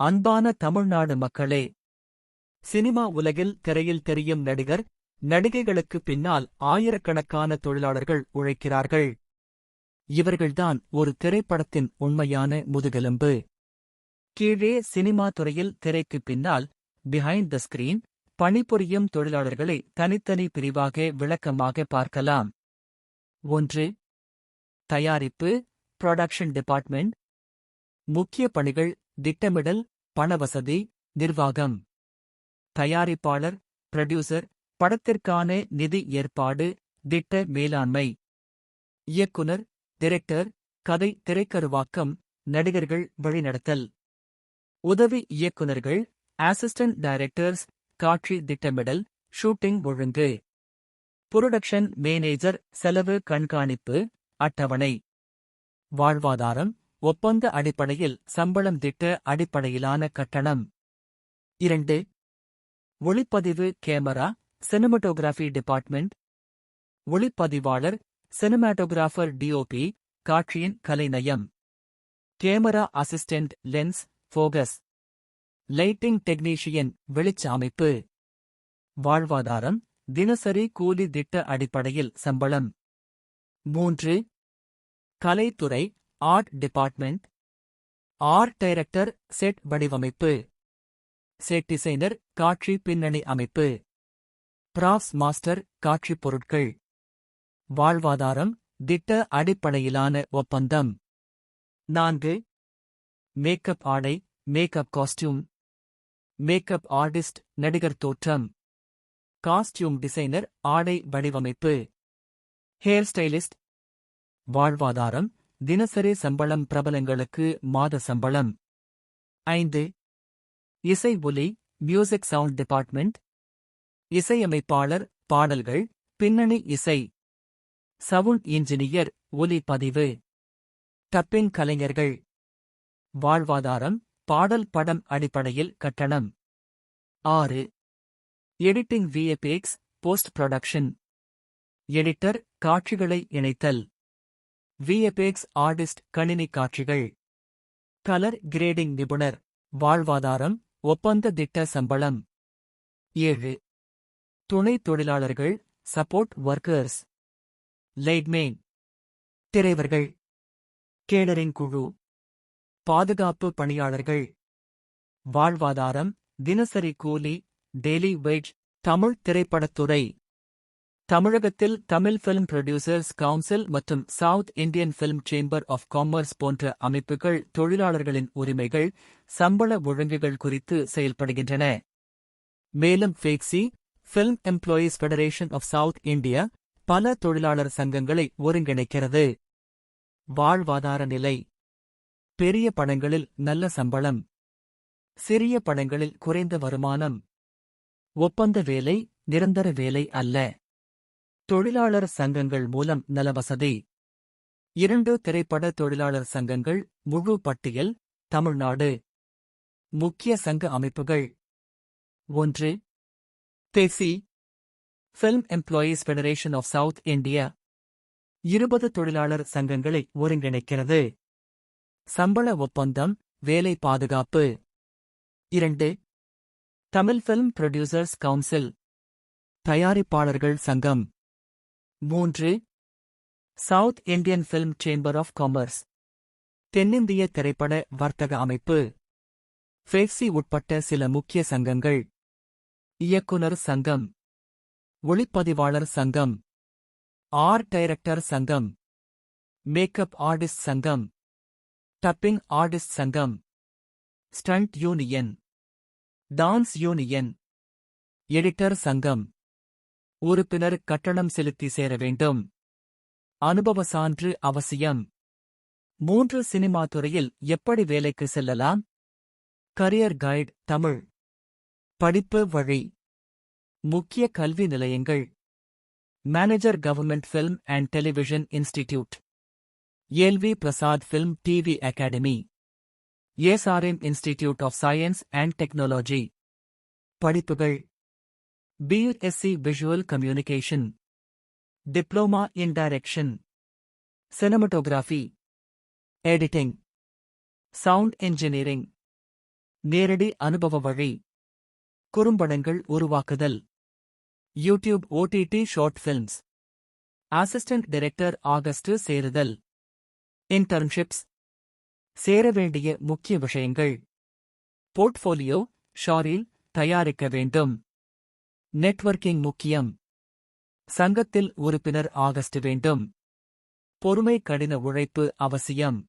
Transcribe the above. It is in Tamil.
அன்பான தமிழ்நாடு மக்களே, சினிமா உலகில் திரையில் தெரியும் நடிகர், நடிகைகளுக்கு பின்னால் ஆயிரக்கணக்கான தொழிலாளர்கள் உழைக்கிறார்கள். இவர்கள்தான் ஒரு திரைப்படத்தின் உண்மையான முதுகெலும்பு. கீழே சினிமா துறையில் திரைக்கு பின்னால், பிஹைண்ட் த ஸ்கிரீன், பணிபுரியும் தொழிலாளர்களை தனித்தனி பிரிவாக விளக்கமாக பார்க்கலாம். 1. தயாரிப்பு, புரொடக்ஷன் டிபார்ட்மெண்ட். முக்கிய பணிகள்: திட்டமிடல், பணவசதி, நிர்வாகம். தயாரிப்பாளர், புரொடியூசர், படத்திற்கான நிதி ஏற்பாடு, திட்ட மேலாண்மை. இயக்குனர், டிரெக்டர், கதை திரைக்கருவாக்கம், நடிகர்கள் வழிநடத்தல். உதவி இயக்குனர்கள், அசிஸ்டன்ட் டைரக்டர்ஸ், காட்சி திட்டமிடல், ஷூட்டிங் ஒழுங்கு. புரொடக்ஷன் மேனேஜர், செலவு கண்காணிப்பு, அட்டவணை. வாழ்வாதாரம், ஒப்பந்த அடிப்படையில் சம்பளம், திட்ட அடிப்படையிலான கட்டணம். 2. ஒளிப்பதிவு, கேமரா, சினிமாட்டோகிராஃபி டிபார்ட்மெண்ட். ஒளிப்பதிவாளர், சினிமாட்டோகிராஃபர், டிஓபி, காட்சியின் கலைநயம். Camera assistant, lens, focus. Lighting technician, வெளிச்ச அமைப்பு. வாழ்வாதாரம், தினசரி கூலி, திட்ட அடிப்படையில் சம்பளம். 3. கலைத்துறை, art department. Art director, set வடிவமைப்பு. செட் டிசைனர், காட்சி பின்னணி அமைப்பு. ப்ராப்ஸ் மாஸ்டர், காட்சி பொருட்கள். வாழ்வாதாரம், திட்ட அடிப்படையிலான ஒப்பந்தம். 4. மேக்கப் ஆடை, மேக்கப் காஸ்டியூம். மேக்கப் ஆர்டிஸ்ட், நடிகர் தோற்றம். காஸ்டியூம் டிசைனர், ஆடை வடிவமைப்பு. Hair stylist. வாழ்வாதாரம், தினசரி சம்பளம், பிரபலங்களுக்கு மாத சம்பளம். 5. இசை ஒலி, மியூசிக் சவுண்ட் டிபார்ட்மெண்ட். இசையமைப்பாளர், பாடல்கள், பின்னணி இசை. சவுண்ட் இன்ஜினியர், ஒலி பதிவு. டப்பிங் கலைஞர்கள். வாழ்வாதாரம், பாடல் படம் அடிப்படையில் கட்டணம். 6. Editing, VFX, post production. Editor, காட்சிகளை இணைத்தல். விஎஃப்எக்ஸ் ஆர்டிஸ்ட், கணினி காட்சிகள். கலர் கிரேடிங் நிபுணர். வாழ்வாதாரம், ஒப்பந்த திட்ட சம்பளம். 7. துணை தொழிலாளர்கள், சப்போர்ட் ஒர்க்கர்ஸ். லைட்மேன். டிரைவர்கள். கேடரிங் குழு. பாதுகாப்பு பணியாளர்கள். வாழ்வாதாரம், தினசரி கூலி, டெய்லி வேஜ். தமிழ் திரைப்படத்துறை. தமிழகத்தில் தமிழ் ஃபிலிம் புரொடியூசர்ஸ் கவுன்சில் மற்றும் south Indian film chamber of commerce போன்ற அமைப்புகள் தொழிலாளர்களின் உரிமைகள், சம்பள ஒழுங்குகள் குறித்து செயல்படுகின்றன. மேலும் FEFSI, film employees federation of south India பல தொழிலாளர் சங்கங்களை ஒருங்கிணைக்கிறது. வாழ்வாதார நிலை: பெரிய படங்களில் நல்ல சம்பளம், சிறிய படங்களில் குறைந்த வருமானம். ஒப்பந்த வேலை, நிரந்தர வேலை அல்ல. தொழிலாளர் சங்கங்கள் மூலம் நலவசதி. 2 திரைப்பட தொழிலாளர் சங்கங்கள், முழு பட்டியல், தமிழ்நாடு. முக்கிய சங்க அமைப்புகள். 1. FEFSI, film employees federation of south India. 20 தொழிலாளர் சங்கங்களை ஒருங்கிணைக்கிறது. சம்பள ஒப்பந்தம், வேலை பாதுகாப்பு. 2. தமிழ் ஃபிலிம் புரொடியூசர்ஸ் கவுன்சில், தயாரிப்பாளர்கள் சங்கம். 3. South Indian film chamber of commerce, தென்னிந்திய திரைப்பட வர்த்தக அமைப்பு. ஃபேக்சி உட்பட்ட சில முக்கிய சங்கங்கள்: இயக்குனர் சங்கம், ஒளிப்பதிவாளர் சங்கம், ஆர்ட் டைரக்டர் சங்கம், மேக்கப் ஆர்டிஸ்ட் சங்கம், டப்பிங் ஆர்டிஸ்ட் சங்கம், stunt union, dance union, editor சங்கம். உறுப்பினர் கட்டணம் செலுத்தி சேர வேண்டும். அனுபவ சான்று அவசியம். 3 சினிமா துறையில் எப்படி வேலைக்கு செல்லலாம்? Career guide, Tamil. படிப்பு வழி. முக்கிய கல்வி நிலையங்கள்: manager government film and television institute, LV Prasad film TV academy, SRM institute of science and technology. படிப்புகள்: BSc visual communication, diploma in direction, cinematography, editing, sound engineering, நேரடி அனுபவ வழி. குறும்படங்கள் உருவாக்குதல். YouTube OTT short films. Assistant director ஆகஸ்ட் சேருதல். இன்டர்ன்ஷிப்ஸ். சேர வேண்டிய முக்கிய விஷயங்கள். போர்ட்ஃபோலியோ ஷாரீல் தயாரிக்க வேண்டும். நெட்வொர்க்கிங் முக்கியம். சங்கத்தில் உறுப்பினர் ஆகஸ்ட் வேண்டும். பொறுமை கடின உழைப்பு அவசியம்.